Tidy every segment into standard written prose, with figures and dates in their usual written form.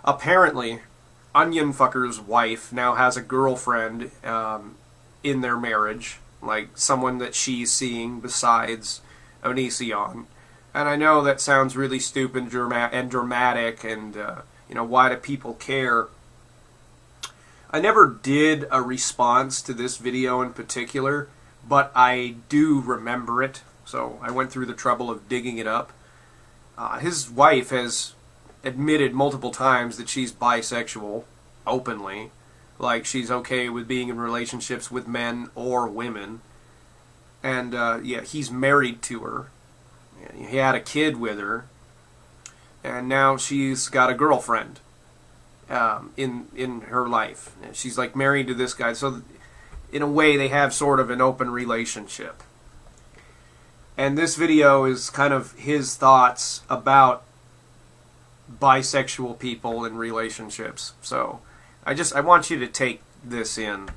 apparently, Onion Fucker's wife now has a girlfriend in their marriage, like someone that she's seeing besides Onision. And I know that sounds really stupid and dramatic, and why do people care? I never did a response to this video in particular, but I do remember it, so I went through the trouble of digging it up. His wife has admitted multiple times that she's bisexual, openly. Like, she's okay with being in relationships with men or women. And, he's married to her. He had a kid with her. And now she's got a girlfriend in her life. She's, like, married to this guy. So, in a way, they have sort of an open relationship. And this video is kind of his thoughts about bisexual people in relationships. So I want you to take this in.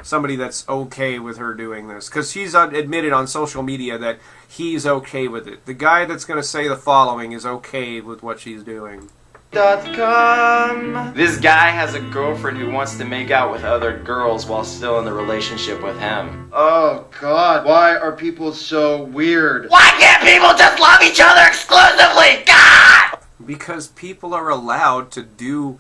Somebody that's okay with her doing this, because she's admitted on social media that he's okay with it. The guy that's going to say the following is okay with what she's doing. This guy has a girlfriend who wants to make out with other girls while still in the relationship with him. Oh God, why are people so weird? Why can't people just love each other exclusively? God! Because people are allowed to do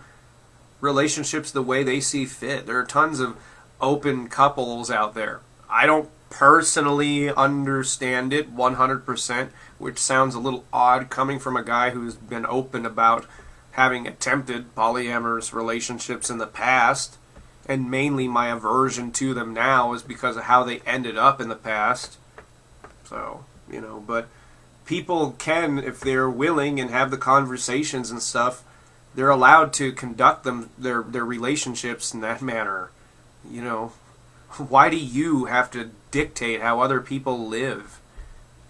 relationships the way they see fit. There are tons of open couples out there. I don't personally understand it 100%, which sounds a little odd coming from a guy who's been open about having attempted polyamorous relationships in the past, and mainly my aversion to them now is because of how they ended up in the past. So, but people can, if they're willing and have the conversations and stuff, they're allowed to conduct their relationships in that manner. Why do you have to dictate how other people live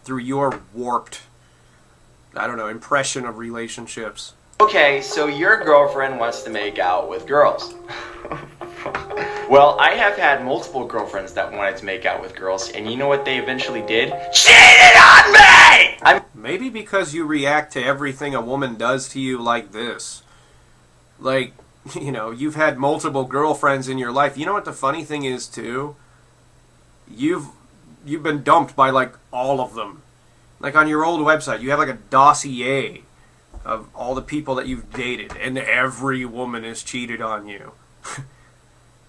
through your warped, impression of relationships? Okay, so your girlfriend wants to make out with girls. Well, I have had multiple girlfriends that wanted to make out with girls, and you know what they eventually did? Cheated on me! Maybe because you react to everything a woman does to you like this. Like, you've had multiple girlfriends in your life. You know what the funny thing is, too? You've been dumped by, like, all of them. Like, on your old website, you have, like, a dossier of all the people that you've dated, and every woman has cheated on you.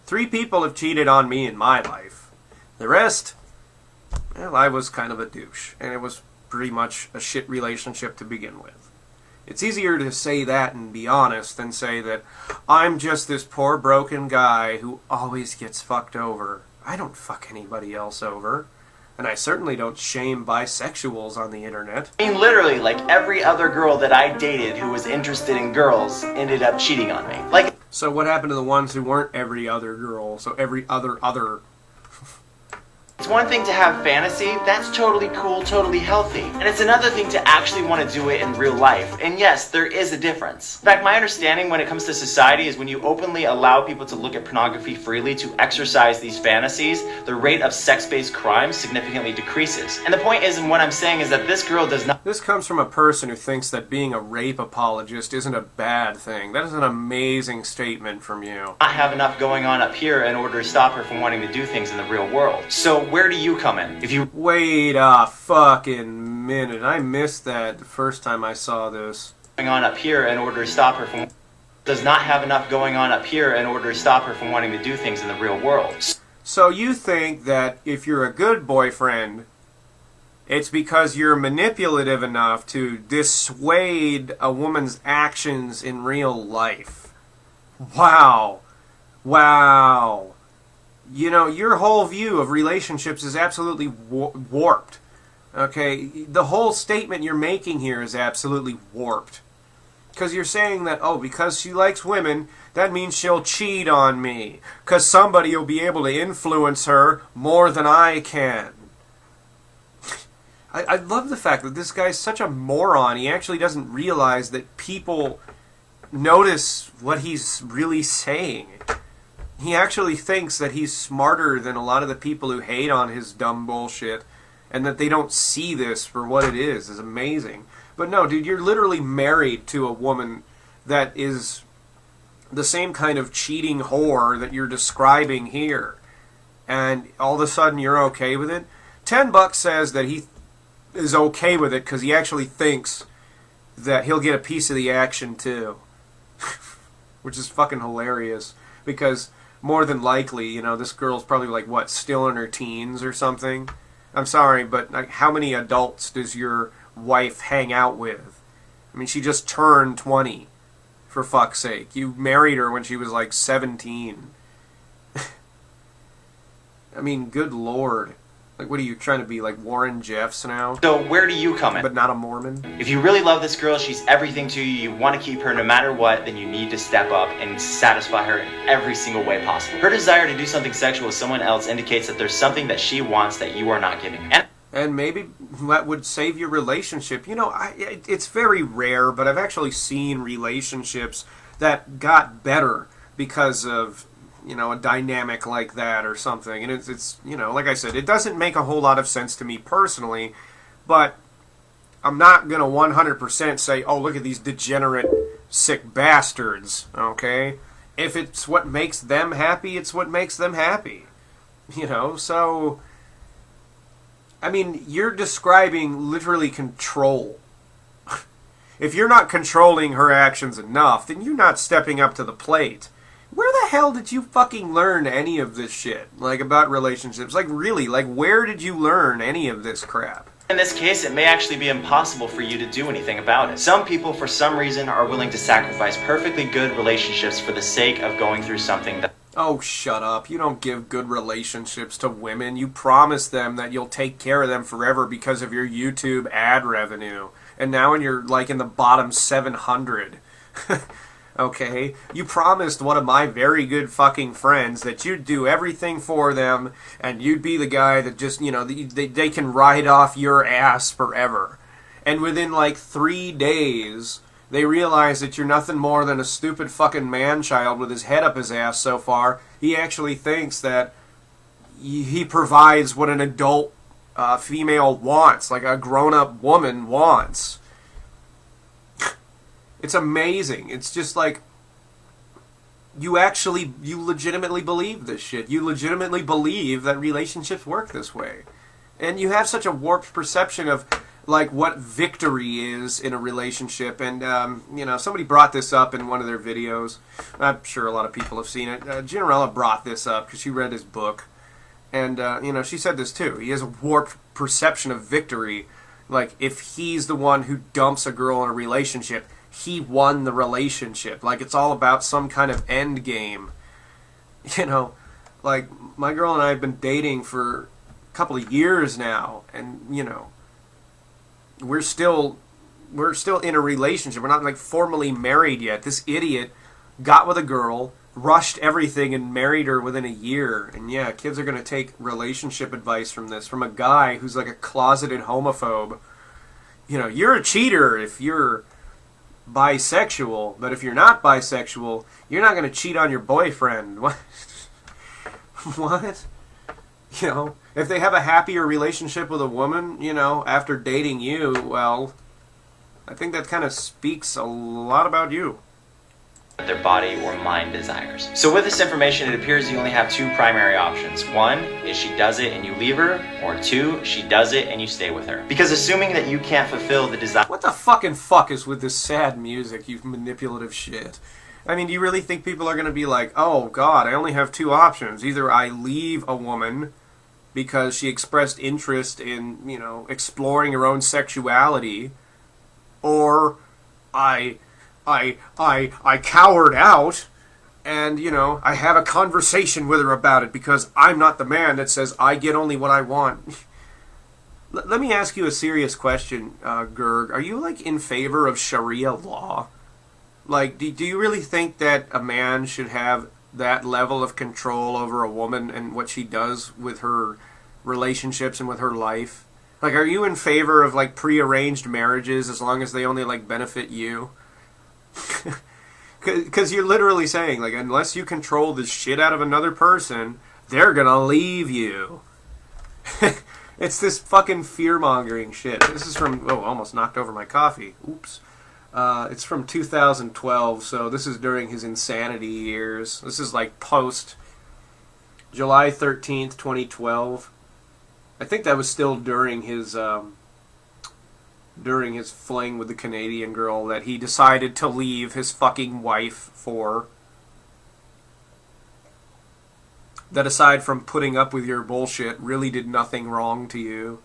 3 people have cheated on me in my life. The rest, well, I was kind of a douche, and it was pretty much a shit relationship to begin with. It's easier to say that and be honest than say that I'm just this poor broken guy who always gets fucked over. I don't fuck anybody else over. And I certainly don't shame bisexuals on the internet. I mean, literally, like, every other girl that I dated who was interested in girls ended up cheating on me. Like, so what happened to the ones who weren't every other girl? So every other... It's one thing to have fantasy, that's totally cool, totally healthy. And it's another thing to actually want to do it in real life. And yes, there is a difference. In fact, my understanding when it comes to society is when you openly allow people to look at pornography freely to exercise these fantasies, the rate of sex-based crime significantly decreases. And the point is, and what I'm saying is that this girl does not... This comes from a person who thinks that being a rape apologist isn't a bad thing. That is an amazing statement from you. Not have enough going on up here in order to stop her from wanting to do things in the real world. So where do you come in? If you wait a fucking minute, I missed that the first time I saw this. Going on up here in order to stop her from does not have enough going on up here in order to stop her from wanting to do things in the real world. So you think that if you're a good boyfriend, it's because you're manipulative enough to dissuade a woman's actions in real life. Wow. Wow. Your whole view of relationships is absolutely warped. Okay? The whole statement you're making here is absolutely warped. Because you're saying that, because she likes women, that means she'll cheat on me. Because somebody will be able to influence her more than I can. I love the fact that this guy's such a moron. He actually doesn't realize that people notice what he's really saying. He actually thinks that he's smarter than a lot of the people who hate on his dumb bullshit, and that they don't see this for what it is amazing. But no, dude, you're literally married to a woman that is the same kind of cheating whore that you're describing here. And all of a sudden you're okay with it? $10 says that he is okay with it because he actually thinks that he'll get a piece of the action too. Which is fucking hilarious. Because more than likely, you know, this girl's probably like, what, still in her teens or something? I'm sorry, but like, how many adults does your wife hang out with? I mean, she just turned 20, for fuck's sake. You married her when she was like 17. I mean, good lord. Like, what are you trying to be, like Warren Jeffs now? So where do you come in? But not a Mormon? If you really love this girl, she's everything to you, you want to keep her no matter what, then you need to step up and satisfy her in every single way possible. Her desire to do something sexual with someone else indicates that there's something that she wants that you are not giving. And maybe that would save your relationship. You know, it's very rare, but I've actually seen relationships that got better because of, you know, a dynamic like that or something. And it's you know, like I said, it doesn't make a whole lot of sense to me personally, but I'm not going to 100% say, oh, look at these degenerate, sick bastards, okay? If it's what makes them happy, it's what makes them happy. You know, so, I mean, you're describing literally control. If you're not controlling her actions enough, then you're not stepping up to the plate. Where the hell did you fucking learn any of this shit? Like, about relationships? Like, really? Like, where did you learn any of this crap? In this case, it may actually be impossible for you to do anything about it. Some people, for some reason, are willing to sacrifice perfectly good relationships for the sake of going through something that... Oh, shut up. You don't give good relationships to women. You promise them that you'll take care of them forever because of your YouTube ad revenue. And now when you're, like, in the bottom 700... Okay, you promised one of my very good fucking friends that you'd do everything for them and you'd be the guy that just, you know, they can ride off your ass forever. And within like 3 days, they realize that you're nothing more than a stupid fucking man-child with his head up his ass so far. He actually thinks that he provides what an adult female wants, like a grown-up woman wants. It's amazing. It's just like, you legitimately believe this shit. You legitimately believe that relationships work this way. And you have such a warped perception of, like, what victory is in a relationship. And, you know, somebody brought this up in one of their videos. I'm sure a lot of people have seen it. Generella brought this up because she read his book. And, you know, she said this too. He has a warped perception of victory. Like, if he's the one who dumps a girl in a relationship, he won the relationship. Like, it's all about some kind of end game. You know, like, my girl and I have been dating for a couple of years now, and, you know, we're still in a relationship. We're not, like, formally married yet. This idiot got with a girl, rushed everything, and married her within a year. And yeah, kids are going to take relationship advice from this, from a guy who's, like, a closeted homophobe. You know, you're a cheater if you're bisexual, but if you're not bisexual, you're not going to cheat on your boyfriend. What? What? You know, if they have a happier relationship with a woman, you know, after dating you, well, I think that kind of speaks a lot about you. Their body or mind desires. So with this information, it appears you only have 2 primary options. 1 is she does it and you leave her, or 2, she does it and you stay with her. Because assuming that you can't fulfill the desire... What the fucking fuck is with this sad music, you manipulative shit? I mean, do you really think people are going to be like, oh god, I only have 2 options. Either I leave a woman because she expressed interest in, you know, exploring her own sexuality, or I cowered out, and, you know, I have a conversation with her about it because I'm not the man that says I get only what I want. Let me ask you a serious question, Gerg. Are you, like, in favor of Sharia law? Like, do you really think that a man should have that level of control over a woman and what she does with her relationships and with her life? Like, are you in favor of, like, prearranged marriages as long as they only, like, benefit you? Because you're literally saying, like, unless you control the shit out of another person, they're gonna leave you. It's this fucking fear-mongering shit. This is from... Oh, almost knocked over my coffee. Oops. It's from 2012, so this is during his insanity years. This is like post July 13th, 2012. I think that was still during his fling with the Canadian girl that he decided to leave his fucking wife for. That aside from putting up with your bullshit, really did nothing wrong to you.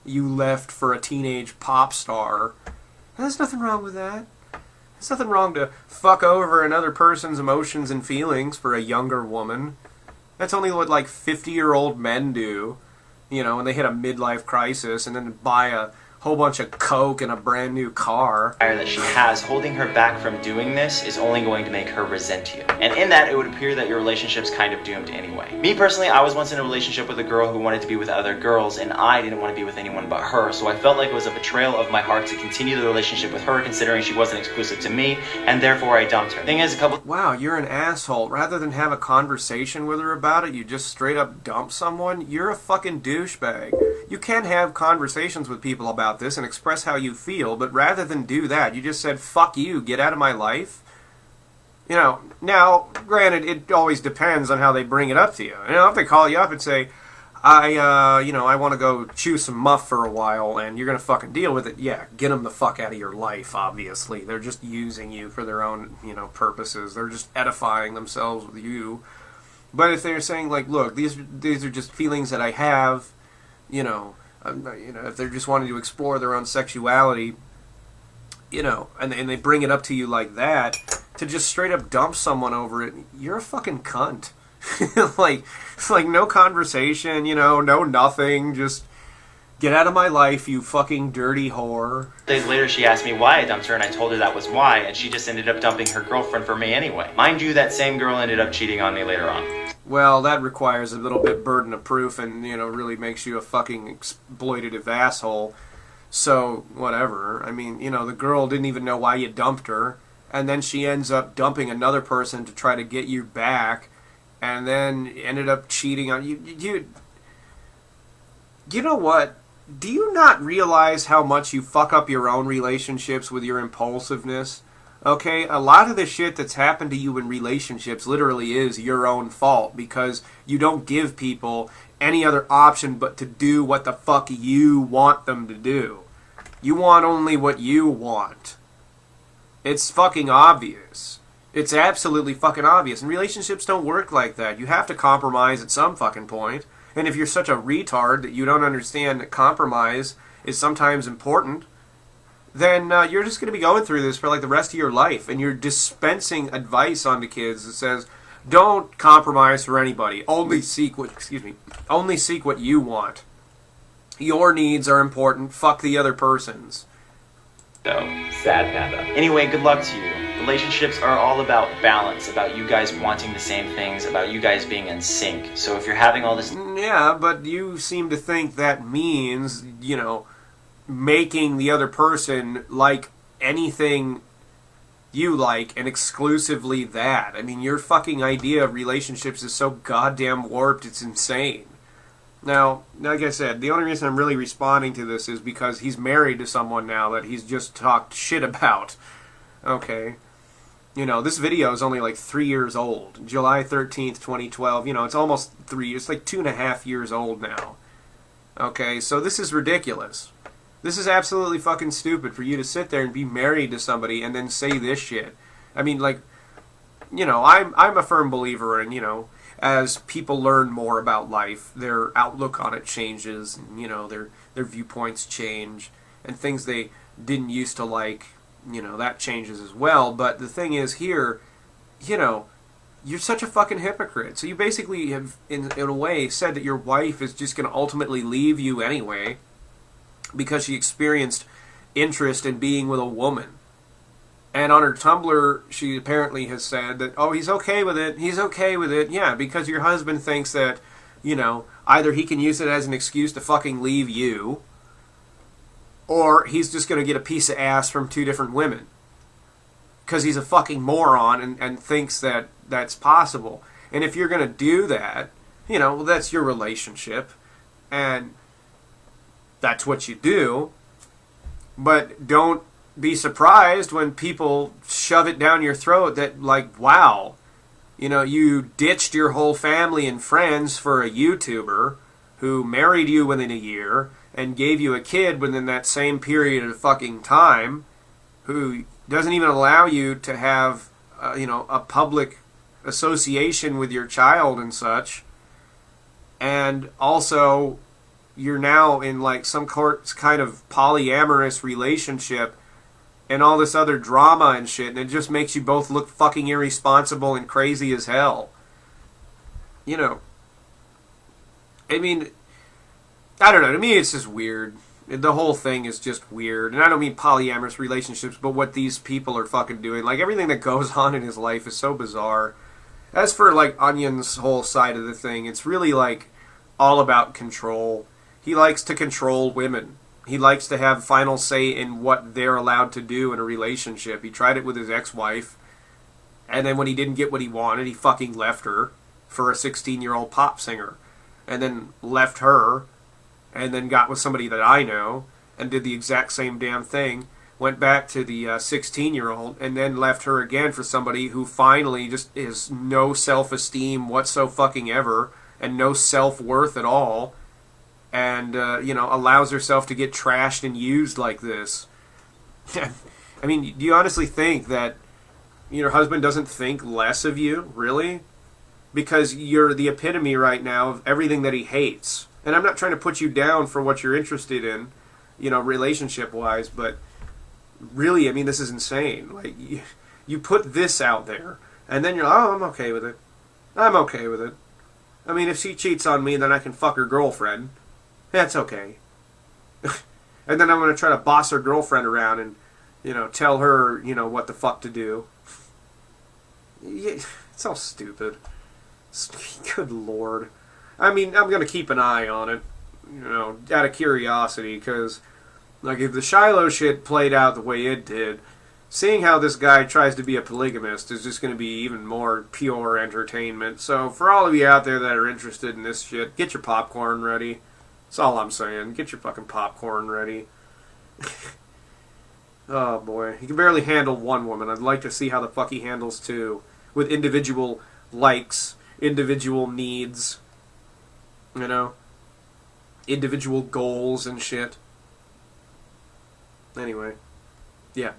You left for a teenage pop star. And there's nothing wrong with that. There's nothing wrong to fuck over another person's emotions and feelings for a younger woman. That's only what, like, 50-year-old men do. You know, when they hit a midlife crisis and then buy a whole bunch of coke and a brand new car. That she has holding her back from doing this is only going to make her resent you. And in that, it would appear that your relationship's kind of doomed anyway. Me personally, I was once in a relationship with a girl who wanted to be with other girls, and I didn't want to be with anyone but her, so I felt like it was a betrayal of my heart to continue the relationship with her, considering she wasn't exclusive to me, and therefore I dumped her. Thing is, Wow, you're an asshole. Rather than have a conversation with her about it, you just straight up dump someone? You're a fucking douchebag. You can have conversations with people about this and express how you feel, but rather than do that, you just said, fuck you, get out of my life. You know, now, granted, it always depends on how they bring it up to you. You know, if they call you up and say, I want to go chew some muff for a while, and you're going to fucking deal with it, yeah, get them the fuck out of your life, obviously. They're just using you for their own, purposes. They're just edifying themselves with you. But if they're saying, like, look, these are just feelings that I have, if they're just wanting to explore their own sexuality, and they bring it up to you like that, to just straight up dump someone over it, you're a fucking cunt. It's like no conversation, no nothing, just get out of my life, you fucking dirty whore. Days later, she asked me why I dumped her, and I told her that was why, and she just ended up dumping her girlfriend for me anyway. Mind you, that same girl ended up cheating on me later on. Well, that requires a little bit burden of proof and, really makes you a fucking exploitative asshole. So, whatever. I mean, the girl didn't even know why you dumped her, and then she ends up dumping another person to try to get you back, and then ended up cheating on you. You know what? Do you not realize how much you fuck up your own relationships with your impulsiveness? Okay, a lot of the shit that's happened to you in relationships literally is your own fault because you don't give people any other option but to do what the fuck you want them to do. You want only what you want. It's fucking obvious. It's absolutely fucking obvious. And relationships don't work like that. You have to compromise at some fucking point. And if you're such a retard that you don't understand that compromise is sometimes important, then you're just going to be going through this for like the rest of your life, and you're dispensing advice onto kids that says, don't compromise for anybody. Only seek what you want. Your needs are important. Fuck the other person's. So, sad panda. Anyway, good luck to you. Relationships are all about balance, about you guys wanting the same things, about you guys being in sync. So if you're having all this... Yeah, but you seem to think that means, making the other person like anything you like and exclusively that. I mean, your fucking idea of relationships is so goddamn warped, it's insane. Now, like I said, the only reason I'm really responding to this is because he's married to someone now that he's just talked shit about. Okay. This video is only like 3 years old. July 13th, 2012. It's almost 3 years. It's like 2.5 years old now. Okay, so this is ridiculous. This is absolutely fucking stupid for you to sit there and be married to somebody and then say this shit. I mean, like, I'm a firm believer in, as people learn more about life, their outlook on it changes, and, their viewpoints change, and things they didn't used to like, that changes as well. But the thing is here, you're such a fucking hypocrite. So you basically have, in a way, said that your wife is just going to ultimately leave you anyway, because she experienced interest in being with a woman. And on her Tumblr, she apparently has said that, oh, he's okay with it. He's okay with it. Yeah, because your husband thinks that, either he can use it as an excuse to fucking leave you, or he's just going to get a piece of ass from 2 different women. Because he's a fucking moron and thinks that that's possible. And if you're going to do that, well, that's your relationship. And that's what you do. But don't be surprised when people shove it down your throat that, like, wow, you know, you ditched your whole family and friends for a YouTuber who married you within a year and gave you a kid within that same period of fucking time, who doesn't even allow you to have, you know, a public association with your child and such. And also, you're now in like some kind of polyamorous relationship and all this other drama and shit, and it just makes you both look fucking irresponsible and crazy as hell. You know, I mean, I don't know, to me it's just weird. The whole thing is just weird. And I don't mean polyamorous relationships, but what these people are fucking doing. Like, everything that goes on in his life is so bizarre. As for, like, Onion's whole side of the thing, it's really, like, all about control. He likes to control women. He likes to have final say in what they're allowed to do in a relationship. He tried it with his ex-wife, and then when he didn't get what he wanted, he fucking left her for a 16-year-old pop singer. And then left her, and then got with somebody that I know, and did the exact same damn thing. Went back to the 16-year-old, and then left her again for somebody who finally just has no self-esteem whatsoever, and no self-worth at all, and, you know, allows herself to get trashed and used like this. I mean, do you honestly think that your husband doesn't think less of you, really? Because you're the epitome right now of everything that he hates. And I'm not trying to put you down for what you're interested in, you know, relationship-wise, but really, I mean, this is insane. Like, you put this out there, and then you're like, oh, I'm okay with it. I'm okay with it. I mean, if she cheats on me, then I can fuck her girlfriend. That's okay. And then I'm going to try to boss her girlfriend around and, you know, tell her, you know, what the fuck to do. It's all stupid. Good Lord. I mean, I'm going to keep an eye on it, you know, out of curiosity, because, like, if the Shiloh shit played out the way it did, seeing how this guy tries to be a polygamist is just going to be even more pure entertainment. So, for all of you out there that are interested in this shit, get your popcorn ready. That's all I'm saying. Get your fucking popcorn ready. Oh, boy. He can barely handle one woman. I'd like to see how the fuck he handles two. With individual likes, individual needs, you know? Individual goals and shit. Anyway. Yeah.